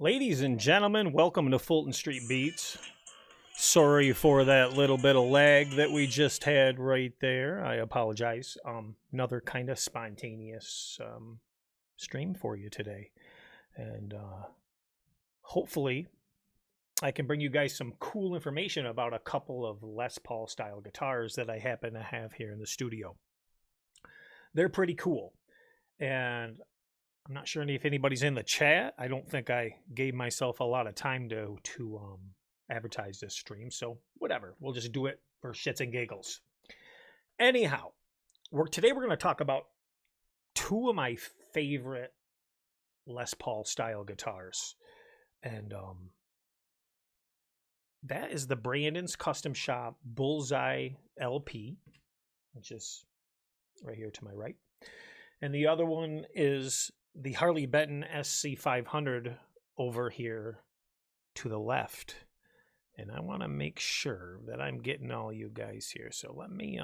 Ladies and gentlemen, welcome to Fulton Street Beats. Sorry for that little bit of lag that we just had right there. I apologize. Another kind of spontaneous stream for you today. And hopefully I can bring you guys some cool information about a couple of Les Paul style guitars that I happen to have here in the studio. They're pretty cool. And I'm not sure if anybody's in the chat. I don't think I gave myself a lot of time to advertise this stream, so whatever. We'll just do it for shits and giggles. Anyhow, today we're going to talk about two of my favorite Les Paul style guitars, and that is the Brandon's Custom Shop Bullseye LP, which is right here to my right, and the other one is the Harley Benton SC-500 over here to the left. And I want to make sure that I'm getting all you guys here. So let me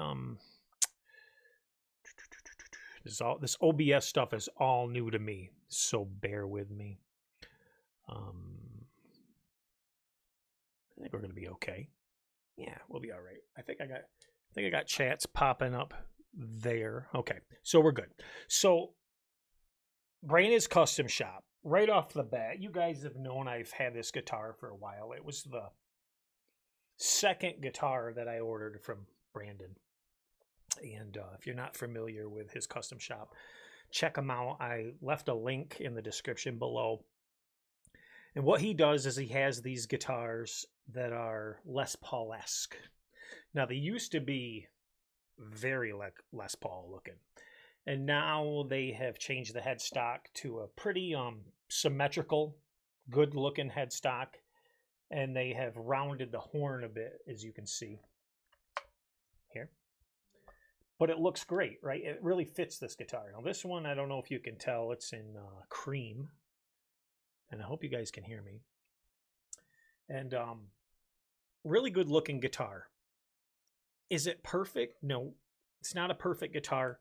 this OBS stuff is all new to me, so bear with me. I think we're gonna be okay. Yeah, we'll be all right. I think I got chats popping up there. Okay, so we're good. So Brandon's Custom Shop, right off the bat, you guys have known I've had this guitar for a while. It was the second guitar that I ordered from Brandon. And if you're not familiar with his custom shop, check him out. I left a link in the description below. And what he does is he has these guitars that are Les Paul-esque. Now, they used to be very Les Paul looking. And now they have changed the headstock to a pretty symmetrical, good-looking headstock. And they have rounded the horn a bit, as you can see here. But it looks great, right? It really fits this guitar. Now, this one, I don't know if you can tell, it's in cream. And I hope you guys can hear me. And really good-looking guitar. Is it perfect? No, it's not a perfect guitar.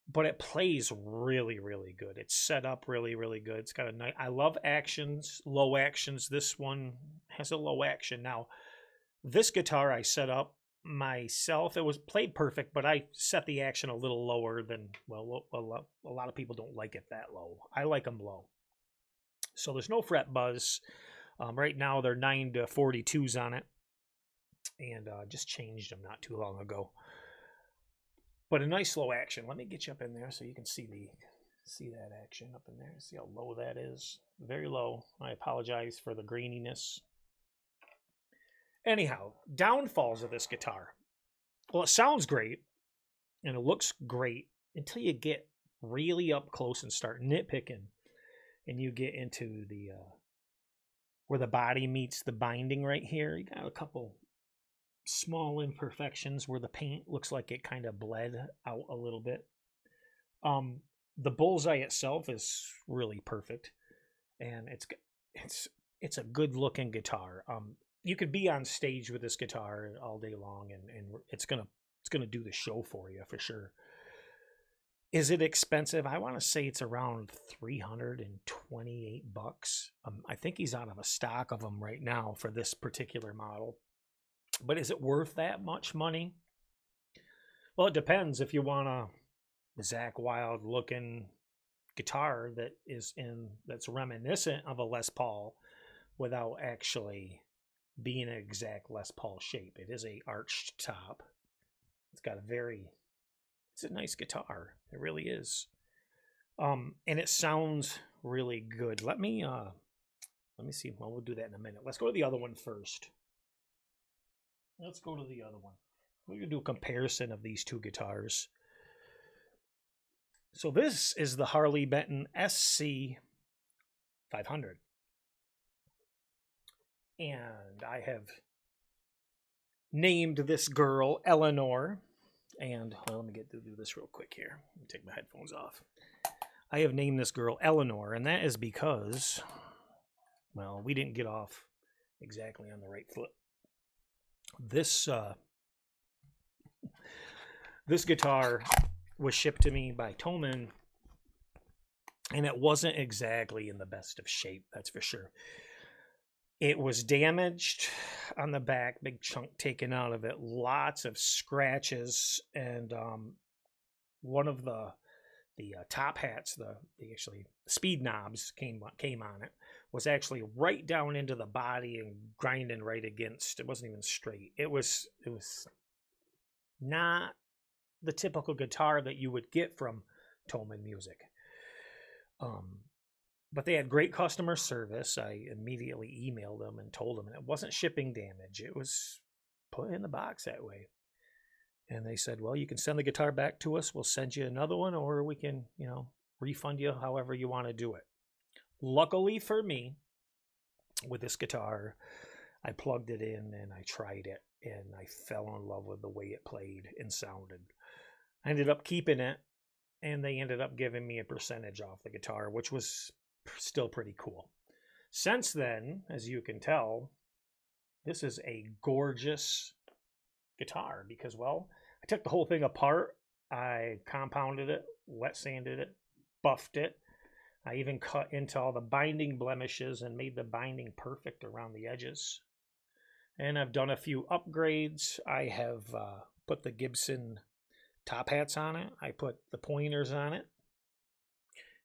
But it plays really, really good. It's set up really, really good. It's got a nice... I love actions, low actions. This one has a low action. Now, this guitar I set up myself. It was played perfect, but I set the action a little lower than... Well, a lot of people don't like it that low. I like them low. So there's no fret buzz. Right now, they're 9 to 42s on it. And just changed them not too long ago. But a nice low action. Let me get you up in there so you can see that action up in there. See how low that is? Very low. I apologize for the graininess. Anyhow, downfalls of this guitar. Well, it sounds great and it looks great until you get really up close and start nitpicking, and you get into the where the body meets the binding right here. You got a couple small imperfections where the paint looks like it kind of bled out a little bit. The bullseye itself is really perfect, and it's a good looking guitar. You could be on stage with this guitar all day long, and it's gonna do the show for you for sure. Is it expensive? I want to say it's around $328. I think he's out of a stock of them right now for this particular model. But is it worth that much money? Well, it depends. If you want a Zakk Wylde looking guitar that's reminiscent of a Les Paul without actually being an exact Les Paul shape. It is a arched top. It's a nice guitar. It really is. And it sounds really good. Let me see. Well, we'll do that in a minute. Let's go to the other one first. Let's go to the other one. We're going to do a comparison of these two guitars. So this is the Harley Benton SC-500. And I have named this girl Eleanor. And well, let me do this real quick here. Let me take my headphones off. I have named this girl Eleanor, and that is because, well, we didn't get off exactly on the right foot. This guitar was shipped to me by Toman and it wasn't exactly in the best of shape, that's for sure. It was damaged on the back, big chunk taken out of it, lots of scratches, and one of the top hats, the actually speed knobs came on it, was actually right down into the body and grinding right against. It wasn't even straight. It was not the typical guitar that you would get from Thomann Music. But they had great customer service. I immediately emailed them and told them, and it wasn't shipping damage. It was put in the box that way. And they said, well, you can send the guitar back to us. We'll send you another one, or we can, refund you however you want to do it. Luckily for me, with this guitar, I plugged it in and I tried it, and I fell in love with the way it played and sounded. I ended up keeping it, and they ended up giving me a percentage off the guitar, which was still pretty cool. Since then, as you can tell, this is a gorgeous guitar because, well, I took the whole thing apart. I compounded it, wet sanded it, buffed it. I even cut into all the binding blemishes and made the binding perfect around the edges. And I've done a few upgrades. I have put the Gibson top hats on it. I put the pointers on it.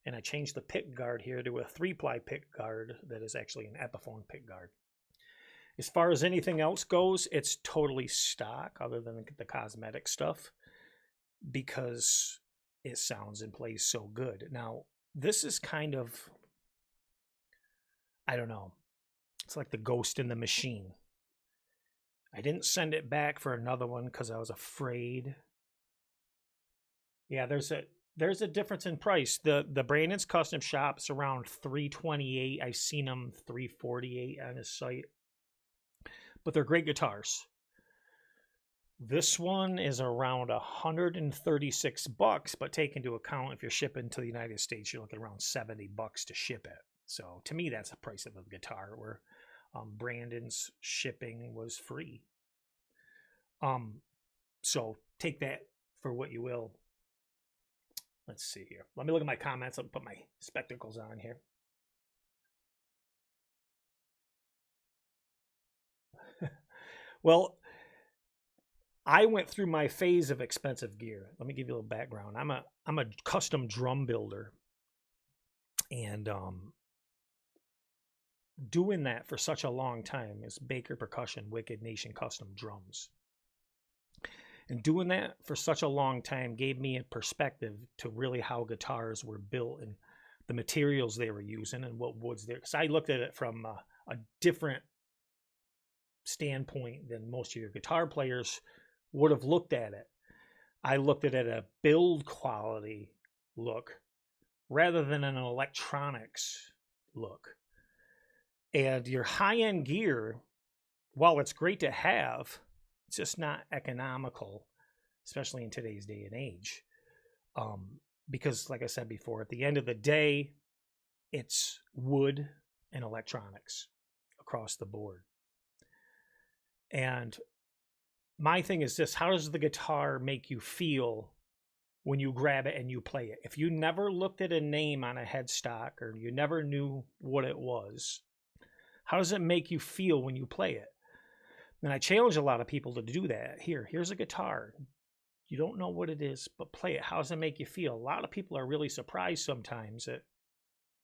And I changed the pick guard here to a 3-ply pick guard that is actually an Epiphone pick guard. As far as anything else goes, it's totally stock other than the cosmetic stuff because it sounds and plays so good. Now, this is kind of, I don't know, it's like the ghost in the machine. I didn't send it back for another one because I was afraid. Yeah, there's a difference in price. The Brandon's Custom Shop's around $328. I've seen them $348 on his site. But they're great guitars. This one is around $136, but take into account if you're shipping to the United States, you're looking around $70 to ship it. So to me, that's the price of a guitar, where Brandon's shipping was free. So take that for what you will. Let's see here. Let me look at my comments. I'll put my spectacles on here. Well, I went through my phase of expensive gear. Let me give you a little background. I'm a custom drum builder, and doing that for such a long time is Baker Percussion, Wicked Nation Custom Drums. And doing that for such a long time gave me a perspective to really how guitars were built and the materials they were using and what woods there. Because I looked at it from a different standpoint than most of your guitar players would have looked at it. I looked at it at a build quality look rather than an electronics look. And your high-end gear, while it's great to have, it's just not economical, especially in today's day and age. Because, like I said before, at the end of the day, it's wood and electronics across the board. And my thing is this: how does the guitar make you feel when you grab it and you play it? If you never looked at a name on a headstock or you never knew what it was, how does it make you feel when you play it? And I challenge a lot of people to do that. Here's a guitar. You don't know what it is, but play it. How does it make you feel? A lot of people are really surprised sometimes at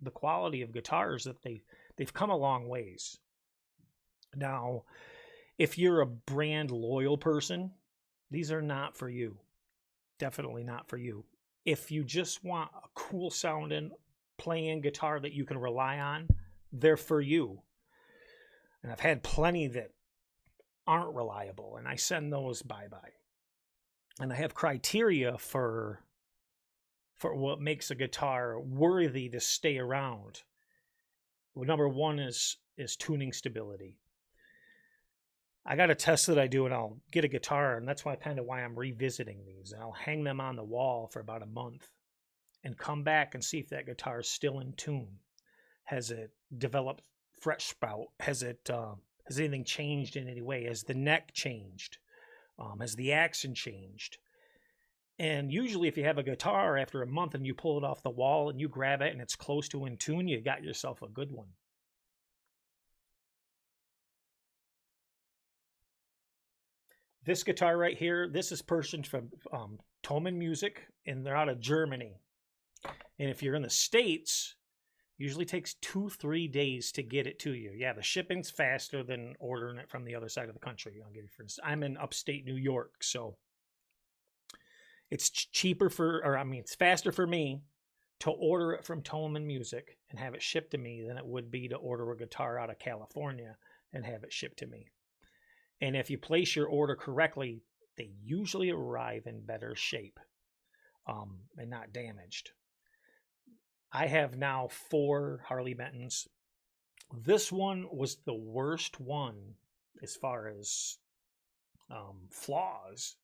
the quality of guitars, that they've come a long ways. Now, if you're a brand loyal person, these are not for you. Definitely not for you. If you just want a cool sounding playing guitar that you can rely on, they're for you. And I've had plenty that aren't reliable, and I send those bye-bye. And I have criteria for what makes a guitar worthy to stay around. Well, number one is tuning stability. I got a test that I do, and I'll get a guitar, and that's why I'm revisiting these. And I'll hang them on the wall for about a month and come back and see if that guitar is still in tune. Has it developed fret spout? Has anything changed in any way? Has the neck changed? Has the accent changed? And usually if you have a guitar after a month and you pull it off the wall and you grab it and it's close to in tune, you got yourself a good one. This guitar right here, this is purchased from Thomann Music, and they're out of Germany. And if you're in the States, usually takes 2-3 days to get it to you. Yeah, the shipping's faster than ordering it from the other side of the country. I'll give you for instance, I'm in upstate New York, so it's cheaper it's faster for me to order it from Thomann Music and have it shipped to me than it would be to order a guitar out of California and have it shipped to me. And if you place your order correctly, they usually arrive in better shape and not damaged. I have now 4 Harley Bentons. This one was the worst one as far as flaws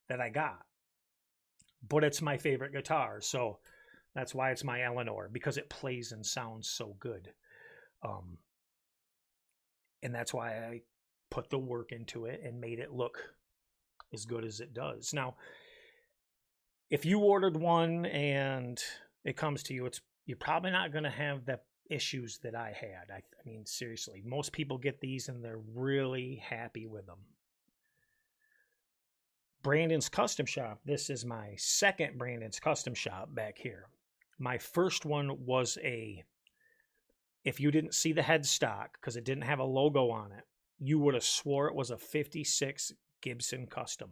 that I got. But it's my favorite guitar, so that's why it's my Eleanor, because it plays and sounds so good. And that's why I put the work into it and made it look as good as it does. Now, if you ordered one and it comes to you, you're probably not going to have the issues that I had. I mean, seriously, most people get these and they're really happy with them. Brandon's Custom Shop. This is my second Brandon's Custom Shop back here. My first one was if you didn't see the headstock because it didn't have a logo on it, you would have swore it was a 56 Gibson Custom.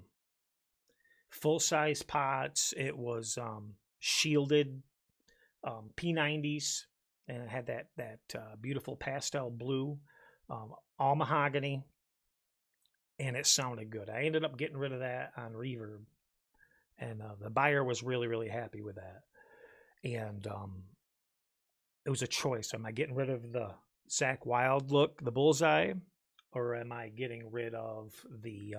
Full-size pots. It was shielded P90s, and it had that beautiful pastel blue, all mahogany, and it sounded good. I ended up getting rid of that on Reverb, and the buyer was really, really happy with that. And it was a choice. Am I getting rid of the Zakk Wylde look, the bullseye, or am I getting rid of the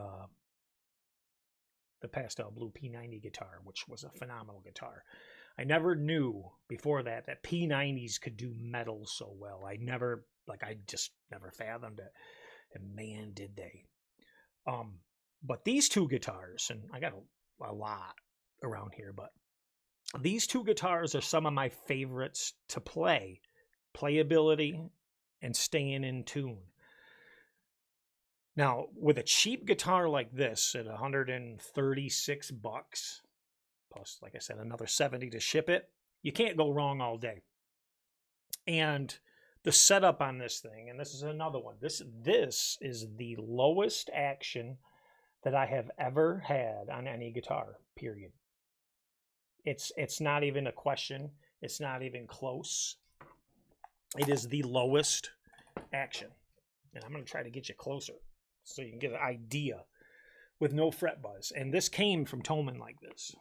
pastel blue P90 guitar, which was a phenomenal guitar? I never knew before that P90s could do metal so well. I just never fathomed it. And man, did they. But these 2 guitars, and I got a lot around here, but these 2 guitars are some of my favorites to play. Playability and staying in tune. Now, with a cheap guitar like this at $136, plus, like I said, another $70 to ship it, you can't go wrong all day. And the setup on this thing, and this is another one, this is the lowest action that I have ever had on any guitar, period. It's not even a question. It's not even close. It is the lowest action. And I'm going to try to get you closer so you can get an idea with no fret buzz. And this came from Thomann like this.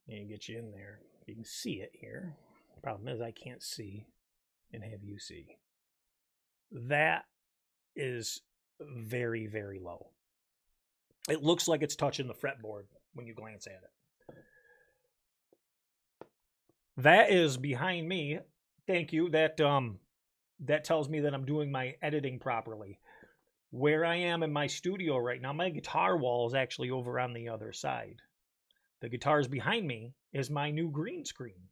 And get you in there. You can see it here. The problem is I can't see and have you see. That is very, very low. It looks like it's touching the fretboard when you glance at it. That is behind me. Thank you. That tells me that I'm doing my editing properly. Where I am in my studio right now, my guitar wall is actually over on the other side. The guitars behind me is my new green screen.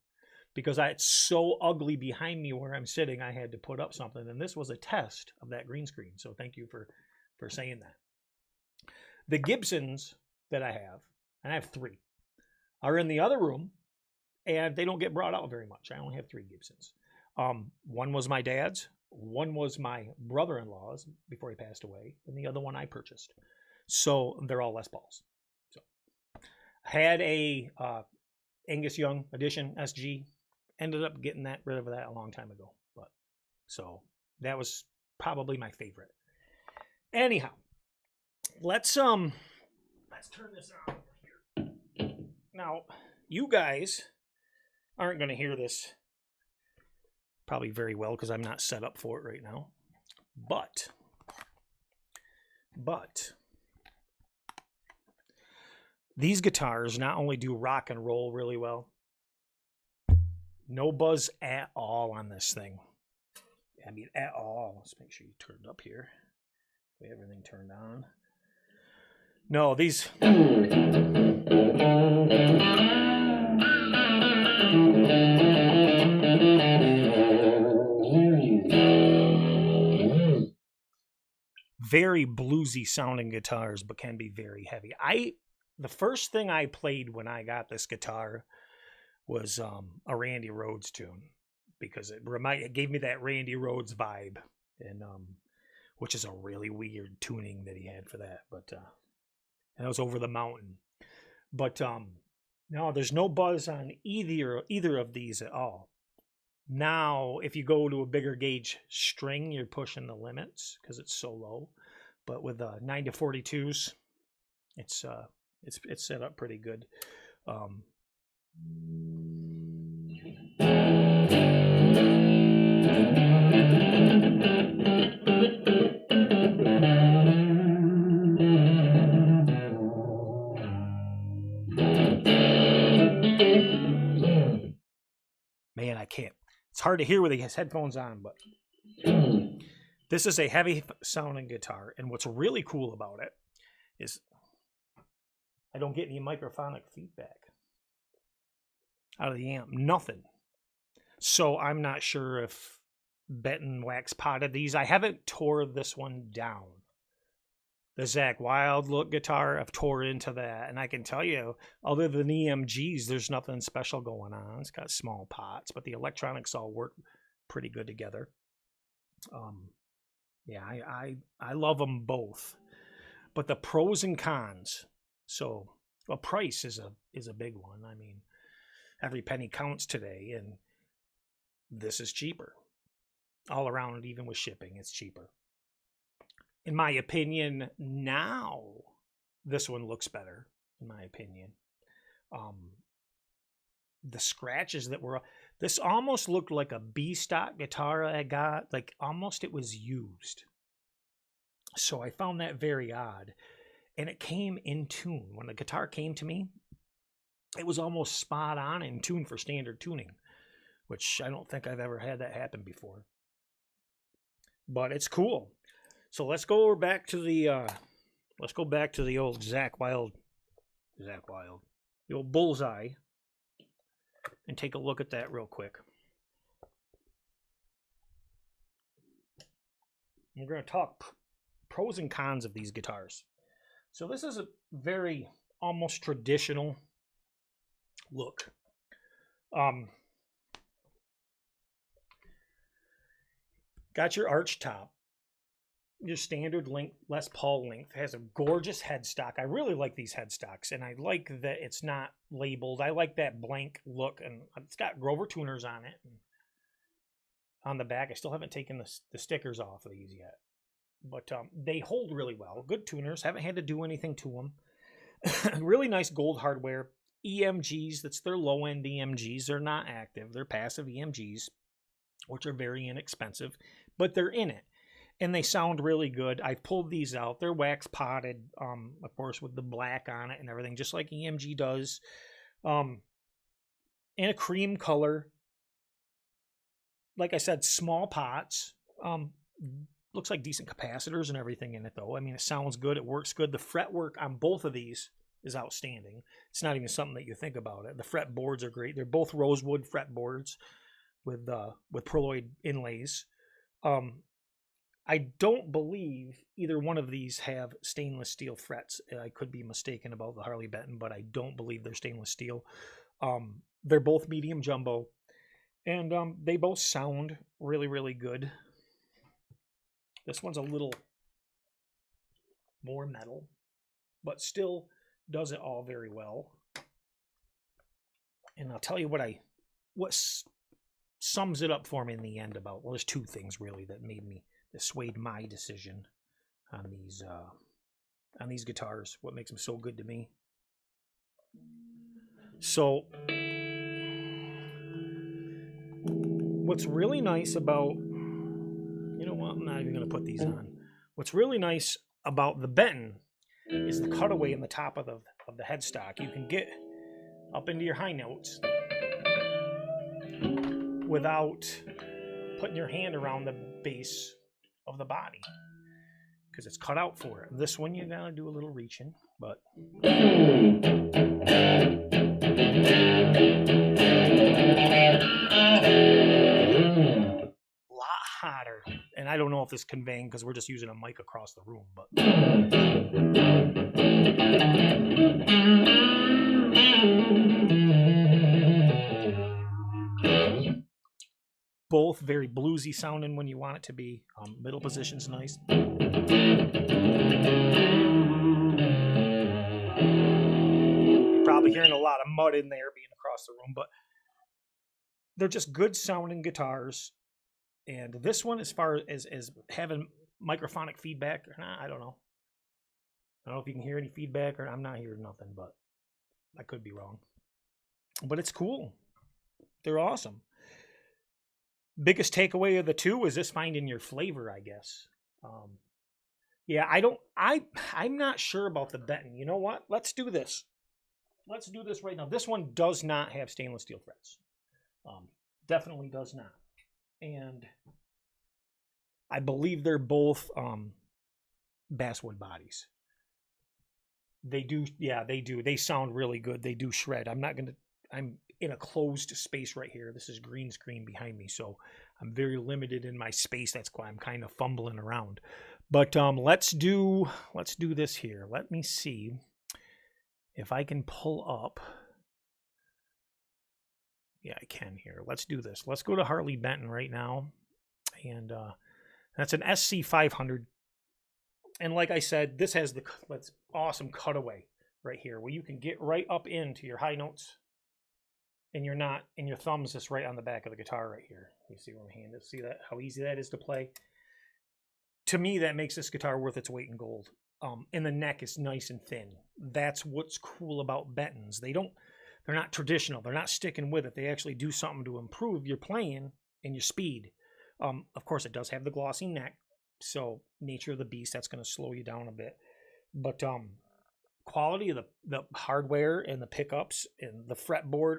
Because it's so ugly behind me where I'm sitting, I had to put up something. And this was a test of that green screen. So thank you for saying that. The Gibsons that I have, and I have 3, are in the other room. And they don't get brought out very much. I only have 3 Gibsons. One was my dad's. One was my brother-in-law's before he passed away. And the other one I purchased. So they're all Les Pauls. So had a Angus Young edition SG. Ended up getting rid of that a long time ago. But so that was probably my favorite. Anyhow, let's turn this on here. Now, you guys aren't going to hear this probably very well because I'm not set up for it right now. But these guitars not only do rock and roll really well, no buzz at all on this thing. I mean, at all. Let's make sure you turn it up here. We have everything turned on. No, these... very bluesy sounding guitars, but can be very heavy. The first thing I played when I got this guitar was a Randy Rhoads tune, because it gave me that Randy Rhoads vibe, and which is a really weird tuning that he had for that. But and it was Over the Mountain. But no, there's no buzz on either of these at all. Now, if you go to a bigger gauge string, you're pushing the limits because it's so low. But with 9-42s, it's set up pretty good. Man, I can't. It's hard to hear with his headphones on, but this is a heavy sounding guitar. And what's really cool about it is I don't get any microphonic feedback out of the amp. Nothing. So I'm not sure if Benton wax potted these. I haven't tore this one down. The Zakk Wylde look guitar, I've tore into that. And I can tell you, other than EMGs, there's nothing special going on. It's got small pots, but the electronics all work pretty good together. Yeah, I love them both. But the pros and cons. So, well, price is a big one. I mean, every penny counts today, and this is cheaper. All around, even with shipping, it's cheaper. In my opinion, now this one looks better, in my opinion. The scratches that were... This almost looked like a B-stock guitar I got. Like, almost it was used. So I found that very odd. And it came in tune. When the guitar came to me, it was almost spot on in tune for standard tuning, which I don't think I've ever had that happen before. But it's cool. So let's go back to the old Zakk Wylde, the old bullseye, and take a look at that real quick. We're going to talk pros and cons of these guitars. So this is a very almost traditional look. Got your arch top. Your standard length, Les Paul length, has a gorgeous headstock. I really like these headstocks, and I like that it's not labeled. I like that blank look, and it's got Grover tuners on it. And on the back, I still haven't taken the stickers off of these yet, but they hold really well. Good tuners. Haven't had to do anything to them. Really nice gold hardware. EMGs, that's their low-end EMGs. They're not active. They're passive EMGs, which are very inexpensive, but they're in it. And they sound really good. I pulled these out. They're wax potted, of course, with the black on it and everything, just like EMG does. In a cream color. Like I said, small pots. Looks like decent capacitors and everything in it, though. I mean, it sounds good. It works good. The fretwork on both of these is outstanding. It's not even something that you think about it. The fretboards are great. They're both rosewood fretboards with pearloid inlays. I don't believe either one of these have stainless steel frets. I could be mistaken about the Harley Benton, but I don't believe they're stainless steel. They're both medium jumbo, and they both sound really, really good. This one's a little more metal, but still does it all very well. And I'll tell you what sums it up for me in the end about, well, there's two things really that swayed my decision on these guitars. What makes them so good to me. So what's really nice about, you know what, I'm not even going to put these on. What's really nice about the Benton is the cutaway in the top of the headstock. You can get up into your high notes without putting your hand around the base of the body, because it's cut out for it. This one you gotta do a little reaching. but lot hotter. And I don't know if it's conveying because we're just using a mic across the room, but both very bluesy sounding when you want it to be. Middle position's nice. You're probably hearing a lot of mud in there being across the room, but they're just good sounding guitars. And this one, as far as having microphonic feedback or not, I don't know. I don't know if you can hear any feedback, or I'm not hearing nothing, but I could be wrong. But it's cool. They're awesome. Biggest takeaway of the two is just finding your flavor, I guess. Yeah, I'm not sure about the Benton. You know what? Let's do this. Let's do this right now. This one does not have stainless steel frets. Definitely does not. And I believe they're both basswood bodies. They do, yeah, they do. They sound really good. They do shred. I'm in a closed space right here. This is green screen behind me, so I'm very limited in my space. That's why I'm kind of fumbling around. But let's do this here. Let me see if I can pull up. Yeah, I can here. Let's do this. Let's go to Harley Benton right now. And that's an SC-500. And like I said, this has that's awesome cutaway right here where you can get right up into your high notes and you're not, and your thumb's just right on the back of the guitar right here. You see where my hand is? See that? How easy that is to play? To me, that makes this guitar worth its weight in gold. And the neck is nice and thin. That's what's cool about Bentons. They're not traditional. They're not sticking with it. They actually do something to improve your playing and your speed. Of course, it does have the glossy neck. So nature of the beast, that's going to slow you down a bit. But quality of the hardware and the pickups and the fretboard,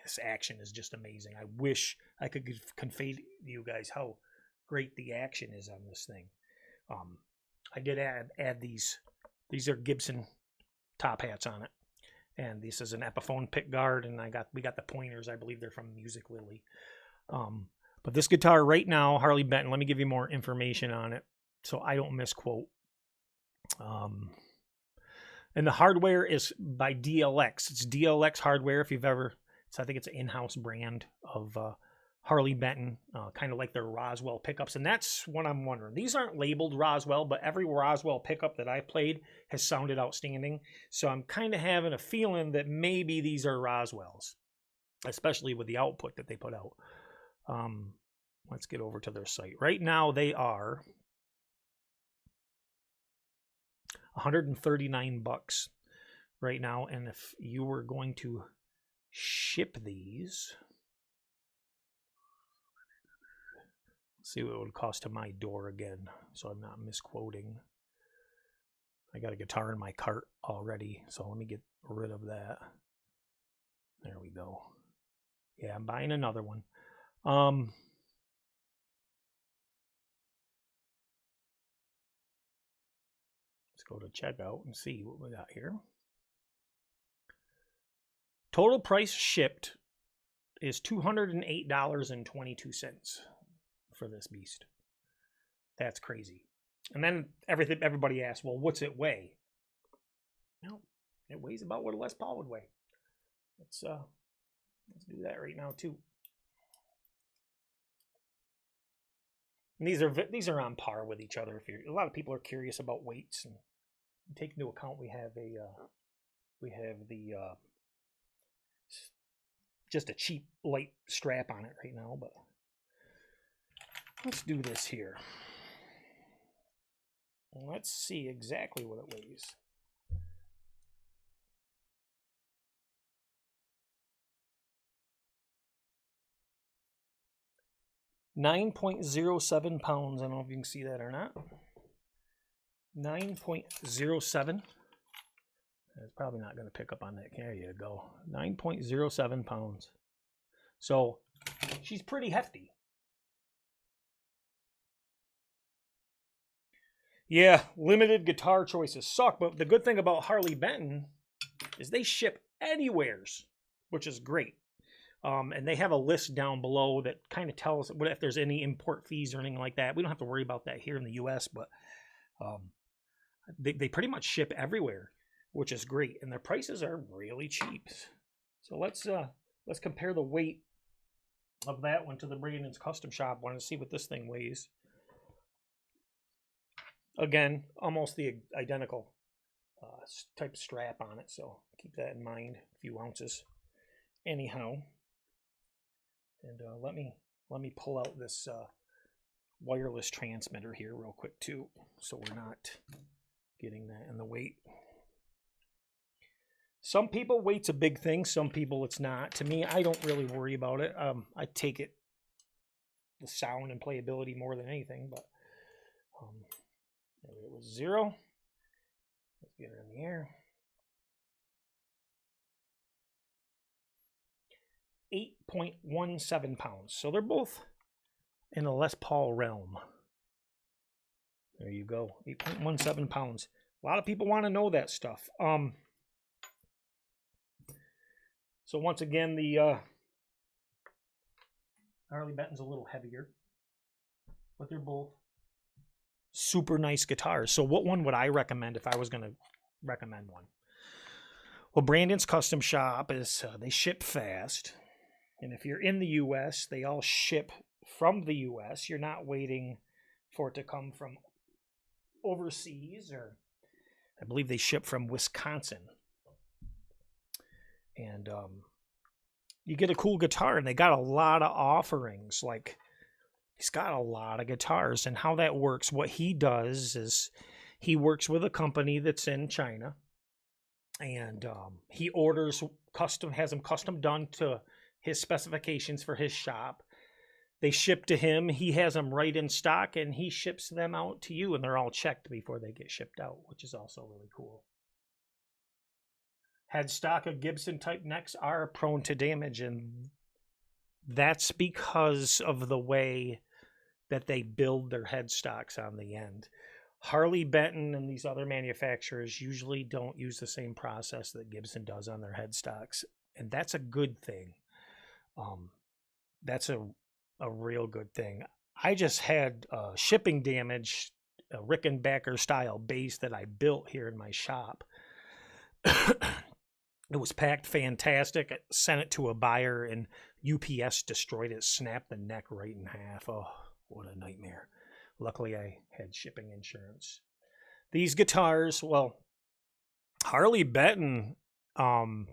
this action is just amazing. I wish I could convey to you guys how great the action is on this thing. I did add these. These are Gibson top hats on it. And this is an Epiphone pick guard, and we got the pointers. I believe they're from Music Lily. But this guitar right now, Harley Benton, let me give you more information on it so I don't misquote. And the hardware is by DLX. It's DLX hardware if you've ever, I think it's an in-house brand of Harley Benton, kind of like their Roswell pickups. And that's what I'm wondering. These aren't labeled Roswell, but every Roswell pickup that I played has sounded outstanding. So I'm kind of having a feeling that maybe these are Roswells, especially with the output that they put out. Let's get over to their site. Right now they are $139 right now. And if you were going to ship these, see what it would cost to my door again, so I'm not misquoting. I got a guitar in my cart already, so let me get rid of that. There we go. Yeah, I'm buying another one. Let's go to checkout and see what we got here. Total price shipped is $208.22 for this beast. That's crazy. And then everybody asks, well, what's it weigh? No, it weighs about what a Les Paul would weigh. Let's do that right now too. And these are on par with each other. A lot of people are curious about weights, and take into account we have just a cheap light strap on it right now, but let's do this here. Let's see exactly what it weighs. .07 pounds. I don't know if you can see that or not. 9.07. It's probably not going to pick up on that. There you go. 9.07 pounds. So she's pretty hefty. Yeah, limited guitar choices suck, but the good thing about Harley Benton is they ship anywheres, which is great. And they have a list down below that kind of tells what if there's any import fees or anything like that. We don't have to worry about that here in the U.S., but they pretty much ship everywhere, which is great, and their prices are really cheap. So let's compare the weight of that one to the Brandon's Custom Shop one and see what this thing weighs. Again, almost the identical type of strap on it, so keep that in mind. A few ounces, anyhow. And let me pull out this wireless transmitter here real quick too, so we're not getting that in the weight. Some people weight's a big thing, some people it's not. To me, I don't really worry about it. I take it the sound and playability more than anything, but it was 0. Let's get her in the air. 8.17 pounds. So they're both in the Les Paul realm. There you go. 8.17 pounds. A lot of people want to know that stuff. So once again, the Harley Benton's a little heavier, but they're both super nice guitars. So what one would I recommend if I was going to recommend one? Well, Brandon's Custom Shop is, they ship fast. And if you're in the U.S., they all ship from the U.S. You're not waiting for it to come from overseas, or I believe they ship from Wisconsin. And you get a cool guitar, and they got a lot of offerings. Like, he's got a lot of guitars, and how that works, what he does is he works with a company that's in China, and he orders custom, has them custom done to his specifications for his shop. They ship to him, he has them right in stock, and he ships them out to you, and they're all checked before they get shipped out, which is also really cool. Headstock of Gibson type necks are prone to damage, and that's because of the way that they build their headstocks on the end. Harley Benton and these other manufacturers usually don't use the same process that Gibson does on their headstocks, and that's a good thing. That's a real good thing. I just had shipping damage, a Rickenbacker style bass that I built here in my shop. It was packed fantastic. I sent it to a buyer, and UPS destroyed it, snapped the neck right in half. Oh, what a nightmare. Luckily, I had shipping insurance. These guitars, well, Harley Benton, I'm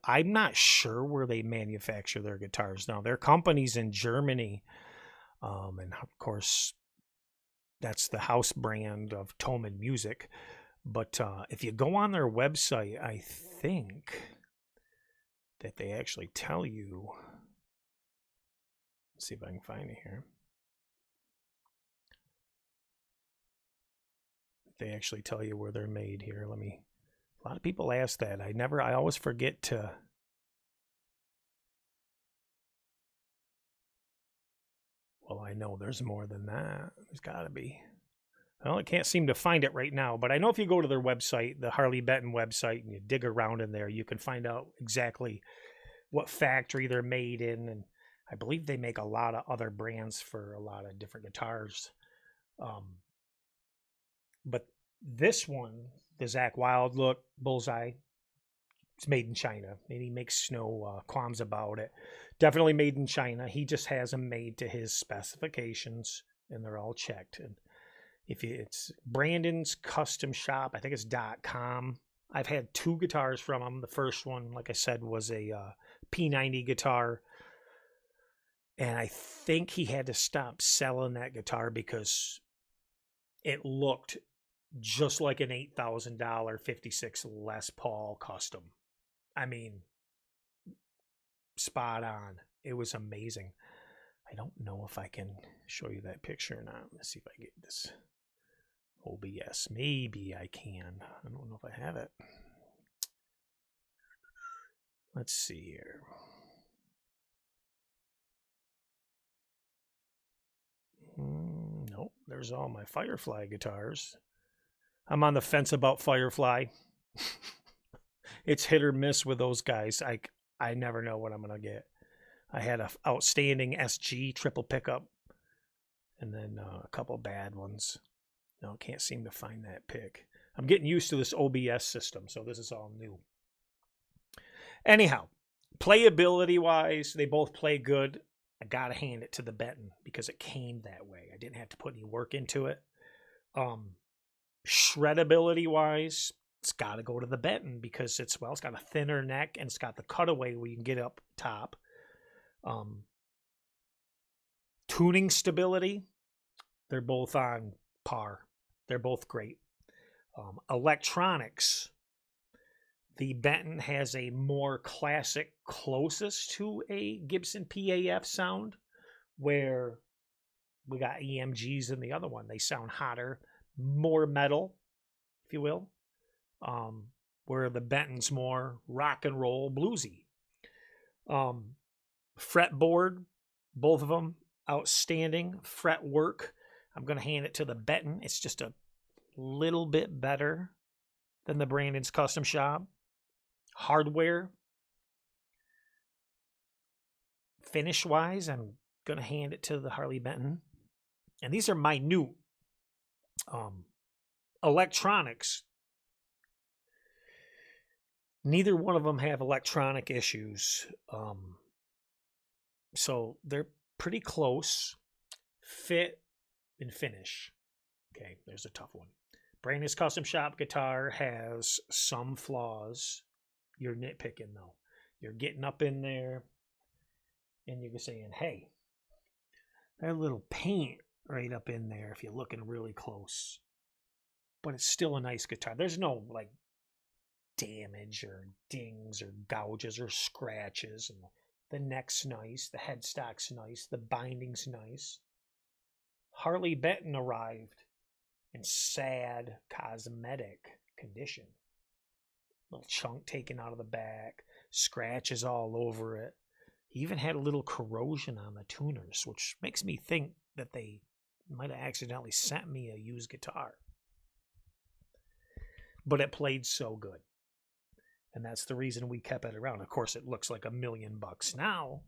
not sure where they manufacture their guitars now. Their company's in Germany, and of course, that's the house brand of Thomann Music. But if you go on their website, I think that they actually tell you. Let's see if I can find it here. They actually tell you where they're made here. A lot of people ask that. I always forget to. Well, I know there's more than that. There's got to be. Well, I can't seem to find it right now, but I know if you go to their website, the Harley Benton website, and you dig around in there, you can find out exactly what factory they're made in. And I believe they make a lot of other brands for a lot of different guitars. But this one, the Zakk Wildlook Bullseye, it's made in China. And he makes no qualms about it. Definitely made in China. He just has them made to his specifications, and they're all checked. And it's Brandon's Custom Shop, I think it's .com. I've had 2 guitars from him. The first one, like I said, was a P90 guitar. And I think he had to stop selling that guitar because it looked just like an $8,000 56 Les Paul custom. I mean, spot on. It was amazing. I don't know if I can show you that picture or not. Let's see if I get this OBS. Maybe I can. I don't know if I have it. Let's see here. Nope, there's all my Firefly guitars. I'm on the fence about Firefly. It's hit or miss with those guys. I never know what I'm going to get. I had a outstanding SG triple pickup and then a couple bad ones. No, can't seem to find that pick. I'm getting used to this OBS system, so this is all new. Anyhow, playability-wise, they both play good. I got to hand it to the Benton because it came that way. I didn't have to put any work into it. Shreddability-wise, it's got to go to the Benton because it's got a thinner neck and it's got the cutaway where you can get up top. Tuning stability, they're both on par. They're both great. Electronics, the Benton has a more classic, closest to a Gibson PAF sound, where we got EMGs in the other one. They sound hotter, more metal, if you will, where the Benton's more rock and roll, bluesy. Fretboard, both of them, outstanding. Fret work, I'm going to hand it to the Benton. It's just a little bit better than the Brandon's Custom Shop. Hardware, finish-wise, I'm going to hand it to the Harley Benton. And these are minute. Electronics, neither one of them have electronic issues. So they're pretty close. Fit and finish. Okay, there's a tough one. Brandon's Custom Shop guitar has some flaws. You're nitpicking, though. You're getting up in there and you're saying, hey, that little paint right up in there if you're looking really close. But it's still a nice guitar. There's no, like, damage or dings or gouges or scratches. And the neck's nice. The headstock's nice. The binding's nice. Harley Benton arrived in sad cosmetic condition. Little chunk taken out of the back, scratches all over it. He even had a little corrosion on the tuners, which makes me think that they might have accidentally sent me a used guitar. But it played so good. And that's the reason we kept it around. Of course, it looks like $1 million now.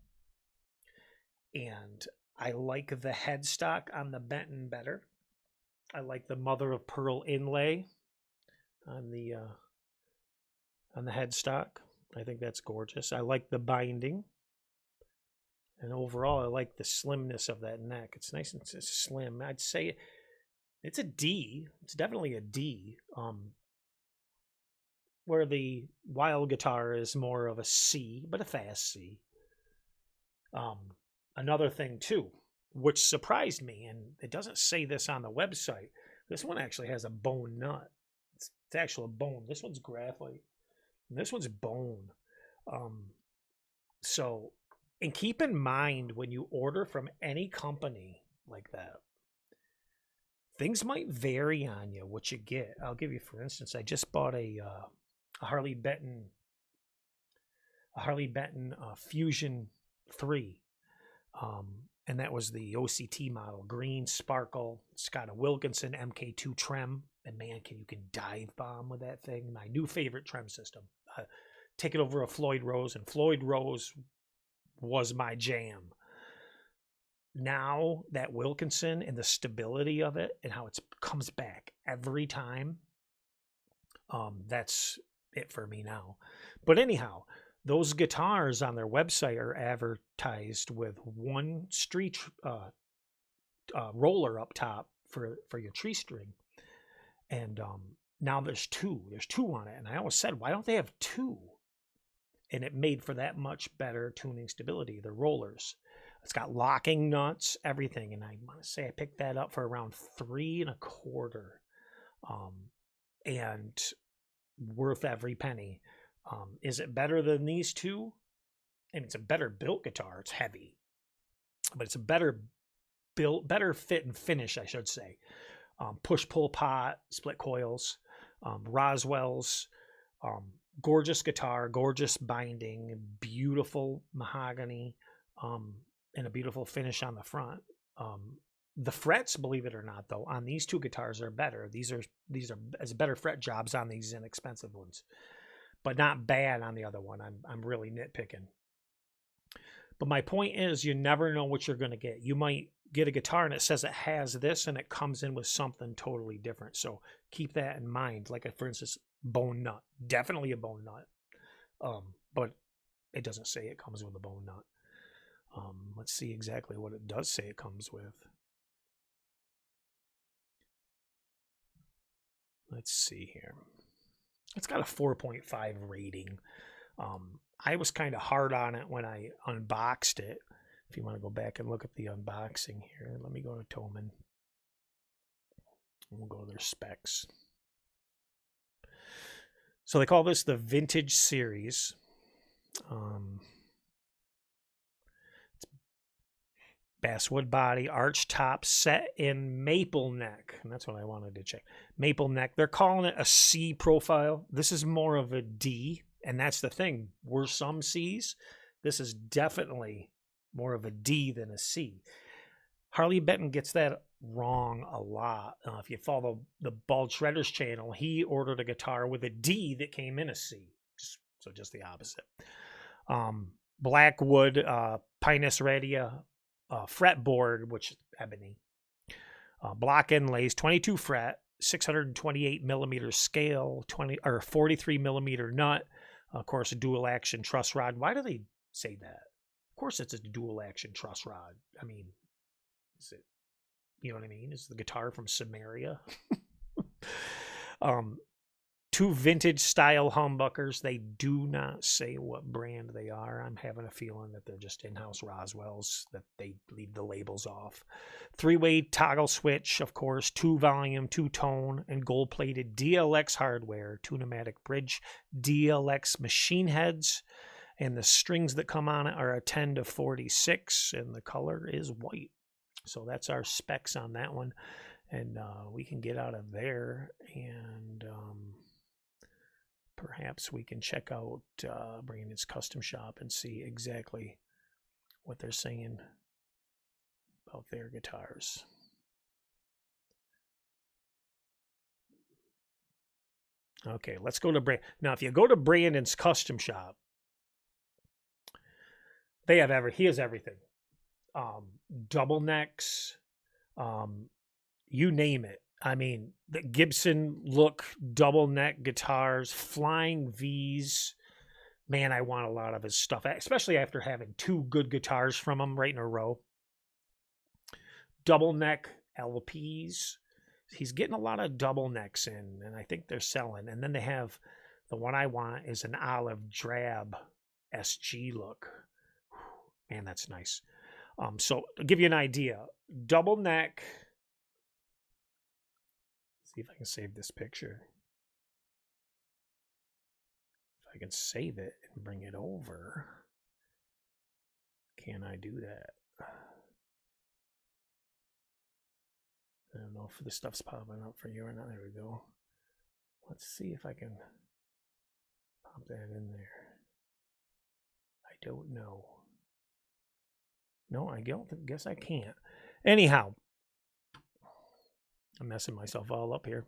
And I like the headstock on the Benton better. I like the mother of pearl inlay on the headstock. I think that's gorgeous. I like the binding. And overall, I like the slimness of that neck. It's nice and it's slim. I'd say it's a D. It's definitely a D. Where the Wild guitar is more of a C, but a fast C. Another thing, too, which surprised me, and it doesn't say this on the website, this one actually has a bone nut. It's actual bone. This one's graphite, and this one's bone. So, and keep in mind when you order from any company like that, things might vary on you what you get. I'll give you, for instance, I just bought a Harley Benton Fusion 3. And that was the OCT model, green sparkle. It's got a Wilkinson MK2 trem, and man, you can dive bomb with that thing. My new favorite trem system. Take it over a Floyd Rose, and Floyd Rose was my jam. Now that Wilkinson and the stability of it and how it comes back every time, that's it for me now. But anyhow, those guitars on their website are advertised with one street roller up top for your tree string. And now there's two. There's two on it. And I always said, why don't they have two? And it made for that much better tuning stability, the rollers. It's got locking nuts, everything. And I want to say I picked that up for around $3.25. And worth every penny. Is it better than these two? And it's a better built guitar. It's heavy, but it's a better built, better fit and finish, I should say. Push-pull pot, split coils, Roswell's, gorgeous guitar, gorgeous binding, beautiful mahogany, and a beautiful finish on the front. The frets, believe it or not, though, on these two guitars are better. These are as better fret jobs on these inexpensive ones, but not bad on the other one. I'm really nitpicking. But my point is, you never know what you're going to get. You might get a guitar and it says it has this and it comes in with something totally different. So keep that in mind. Like, for instance, bone nut. Definitely a bone nut. But it doesn't say it comes with a bone nut. Let's see exactly what it does say it comes with. Let's see here. It's got a 4.5 rating. I was kind of hard on it when I unboxed it. If you want to go back and look at the unboxing here, let me go to Thomann. We'll go to their specs. So they call this the Vintage Series. Basswood body, arch top, set in maple neck. And that's what I wanted to check. Maple neck. They're calling it a C profile. This is more of a D. And that's the thing. We're some C's. This is definitely more of a D than a C. Harley Benton gets that wrong a lot. If you follow the Bald Shredder's channel, he ordered a guitar with a D that came in a C. So just the opposite. Black wood, Pinus Radia fretboard, which is ebony. Block inlays, 22 fret, 628 millimeter scale, 43 millimeter nut. Of course, a dual action truss rod. Why do they say that? Of course, it's a dual action truss rod. I mean, is it? You know what I mean? Is the guitar from Samaria? Two vintage style humbuckers. They do not say what brand they are. I'm having a feeling that they're just in-house Roswells, that they leave the labels off. 3-way toggle switch, of course, 2-volume, 2-tone, and gold-plated DLX hardware, 2-pneumatic bridge, DLX machine heads, and the strings that come on it are a 10 to 46, and the color is white. So that's our specs on that one. And we can get out of there and... perhaps we can check out Brandon's Custom Shop and see exactly what they're saying about their guitars. Okay, let's go to Brandon. Now, if you go to Brandon's Custom Shop, he has everything. Double necks, you name it. I mean, the Gibson look double neck guitars, flying V's. Man, I want a lot of his stuff, especially after having two good guitars from him right in a row. Double neck LPs. He's getting a lot of double necks in, and I think they're selling. And then they have the one I want is an olive drab SG look. Man, that's nice. So to give you an idea, double neck. See if I can save this picture. If I can save it and bring it over. Can I do that? I don't know if this stuff's popping up for you or not. There we go. Let's see if I can pop that in there. I don't know. No, I guess I can't. Anyhow. I'm messing myself all up here.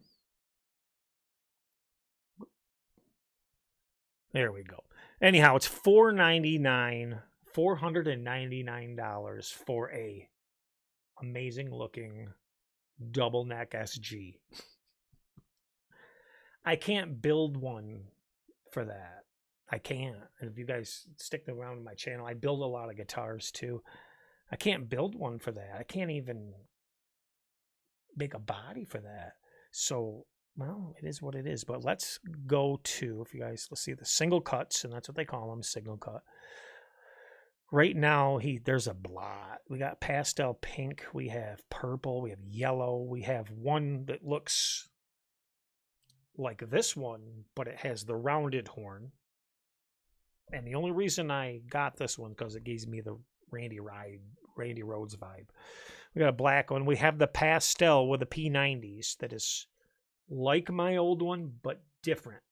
There we go. Anyhow, it's $499 for a amazing looking double neck SG. I can't build one for that. I can't. And if you guys stick around with my channel, I build a lot of guitars too. I can't build one for that. I can't even make a body for that. So, well, it is what it is. But let's go to, if you guys, let's see the single cuts, and that's what they call them, single cut. Right now, there's a blot. We got pastel pink, we have purple, we have yellow, we have one that looks like this one, but it has the rounded horn. And the only reason I got this one because it gives me the Randy Rhoads vibe. We got a black one. We have the pastel with the P90s that is like my old one, but different.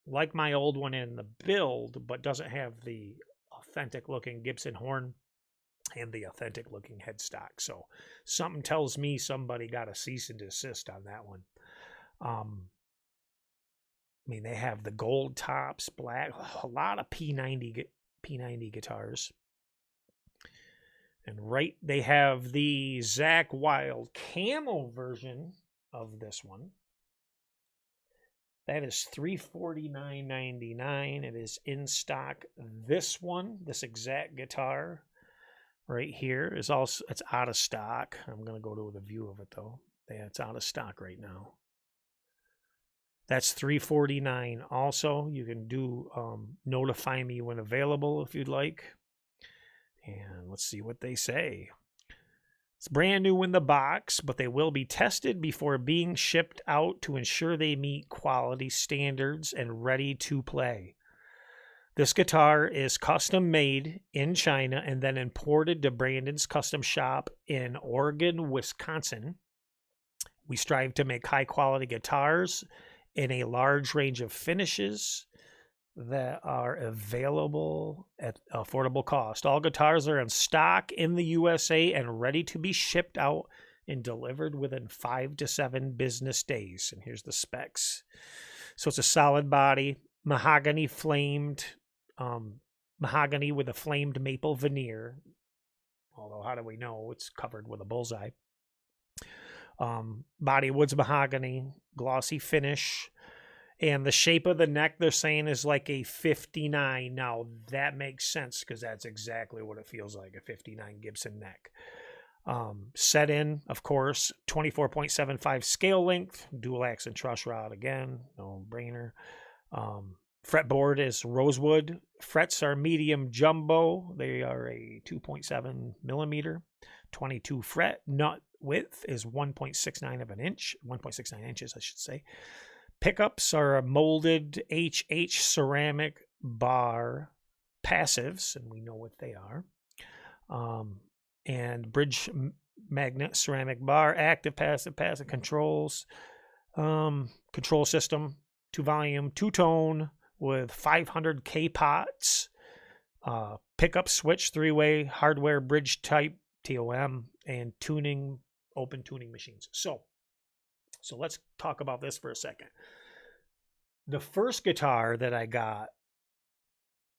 Like my old one in the build, but doesn't have the authentic looking Gibson horn. and the authentic looking headstock. So something tells me somebody got a cease and desist on that one. I mean, they have the gold tops, black, a lot of P90 guitars. And they have the Zakk Wylde camo version of this one. That is $349.99. It is in stock. This one, this exact guitar right here is also, it's out of stock. I'm going to go to the view of it though. Yeah, it's out of stock right now. That's $349. Also, you can do notify me when available if you'd like. And let's see what they say. It's brand new in the box, but they will be tested before being shipped out to ensure they meet quality standards and ready to play. This guitar is custom made in China and then imported to Brandon's custom shop in Oregon, Wisconsin. We strive to make high quality guitars in a large range of finishes that are available at affordable cost. All guitars are in stock in the USA and ready to be shipped out and delivered within 5 to 7 business days. And here's the specs. So it's a solid body, mahogany with a flamed maple veneer. Although, how do we know it's covered with a bullseye? Body wood's mahogany, glossy finish. And the shape of the neck, they're saying, is like a 59. Now, that makes sense because that's exactly what it feels like, a 59 Gibson neck. Set in, of course, 24.75 scale length, dual accent truss rod again, no brainer. Fretboard is rosewood. Frets are medium jumbo. They are a 2.7 millimeter, 22 fret. Nut width is 1.69 of an inch, 1.69 inches, I should say. Pickups are a molded HH ceramic bar passives, and we know what they are. And bridge magnet ceramic bar, active, passive controls. Control system, 2-volume, 2-tone with 500 K pots. Pickup switch, 3-way hardware bridge type, TOM, and tuning, open tuning machines. So let's talk about this for a second. The first guitar that I got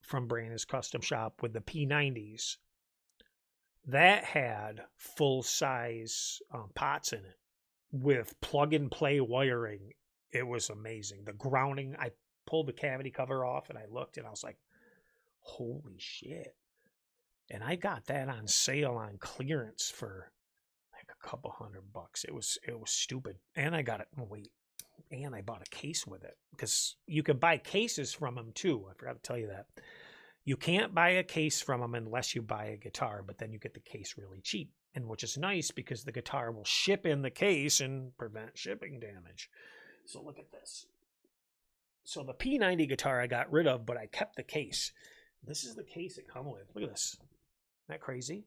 from Brandon's custom shop with the P90s, that had full-size pots in it with plug-and-play wiring. It was amazing. The grounding, I pulled the cavity cover off and I looked and I was like, holy shit. And I got that on sale on clearance for a couple $100. It was stupid. And I got it. Oh, wait. And I bought a case with it because you can buy cases from them too. I forgot to tell you that. You can't buy a case from them unless you buy a guitar, but then you get the case really cheap, and which is nice because the guitar will ship in the case and prevent shipping damage. So look at this. So the P90 guitar I got rid of, but I kept the case. This is the case it comes with. Look at this. Isn't that crazy?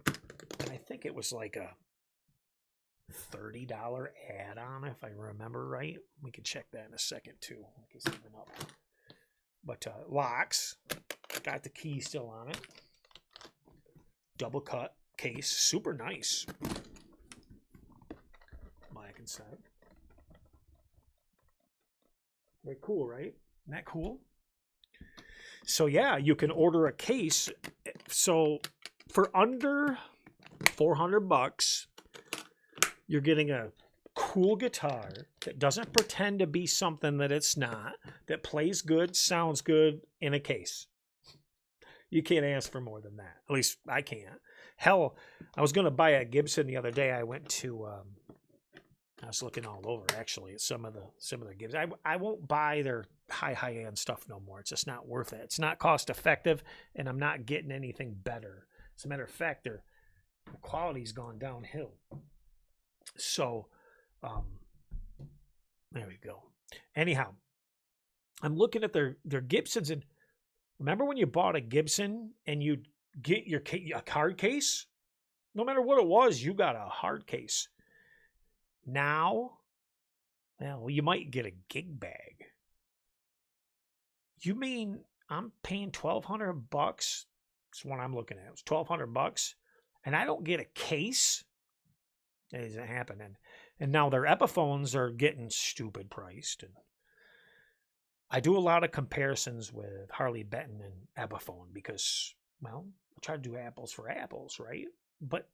And I think it was like a $30 add-on, if I remember right. We can check that in a second too, in case it's been up. But locks, got the key still on it. Double cut case, super nice. Black inside. Very cool, right? Isn't that cool? So yeah, you can order a case. So for under $400, you're getting a cool guitar that doesn't pretend to be something that it's not, that plays good, sounds good in a case. You can't ask for more than that. At least I can't. Hell, I was going to buy a Gibson the other day. I went to, I was looking all over actually at some of the Gibsons. I won't buy their high-end stuff no more. It's just not worth it. It's not cost effective, and I'm not getting anything better. As a matter of fact, the quality's gone downhill. So, there we go. Anyhow, I'm looking at their Gibsons, and remember when you bought a Gibson and you'd get a hard case? No matter what it was, you got a hard case. Now, well, you might get a gig bag. You mean I'm paying $1,200 It's one I'm looking at. It was $1,200, and I don't get a case. It isn't happening. And now their Epiphones are getting stupid priced. And I do a lot of comparisons with Harley Benton and Epiphone because, well, I try to do apples for apples, right? But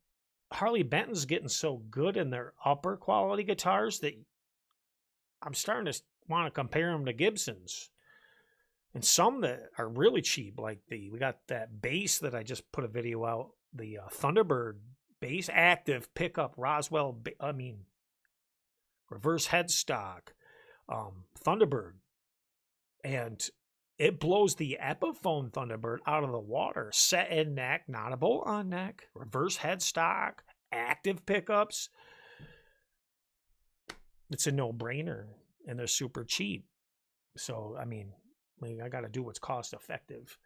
Harley Benton's getting so good in their upper quality guitars that I'm starting to want to compare them to Gibsons. And some that are really cheap, like we got that bass that I just put a video out, the Thunderbird bass active pickup Roswell, reverse headstock, Thunderbird. And it blows the Epiphone Thunderbird out of the water. Set in neck, not a bolt-on neck, reverse headstock, active pickups. It's a no-brainer, and they're super cheap. So, I got to do what's cost-effective.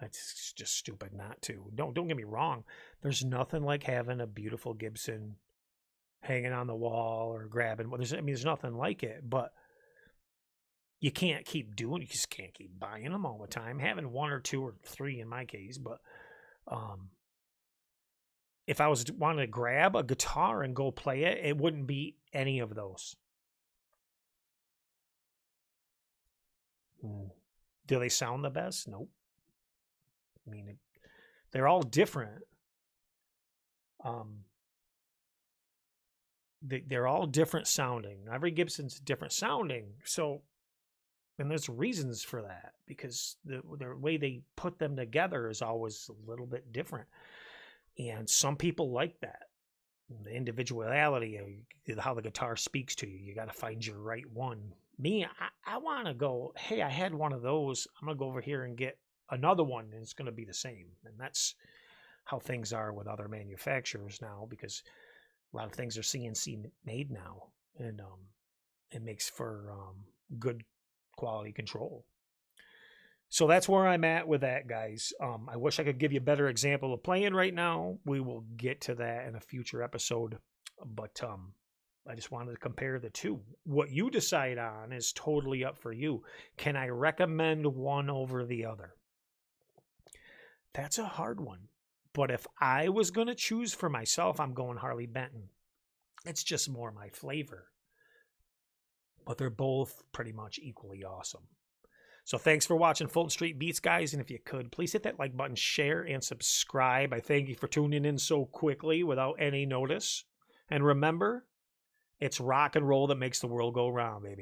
It's just stupid not to. Don't get me wrong. There's nothing like having a beautiful Gibson hanging on the wall or grabbing. There's nothing like it, but you can't keep doing. You just can't keep buying them all the time. Having one or two or three in my case, but if I was wanting to grab a guitar and go play it, it wouldn't be any of those. Do they sound the best? Nope. They're all different. They're all different sounding. Every Gibson's different sounding. So, and there's reasons for that because the way they put them together is always a little bit different. And some people like that. The individuality, how the guitar speaks to you. You got to find your right one. Me, I want to go, hey, I had one of those. I'm going to go over here and get another one, and it's going to be the same. And that's how things are with other manufacturers now, because a lot of things are CNC made now, and it makes for good quality control. So that's where I'm at with that, guys. I wish I could give you a better example of playing right now. We will get to that in a future episode, but I just wanted to compare the two. What you decide on is totally up for you. Can I recommend one over the other? That's a hard one. But if I was going to choose for myself, I'm going Harley Benton. It's just more my flavor. But they're both pretty much equally awesome. So thanks for watching Fulton Street Beats, guys. And if you could, please hit that like button, share, and subscribe. I thank you for tuning in so quickly without any notice. And remember, it's rock and roll that makes the world go round, baby.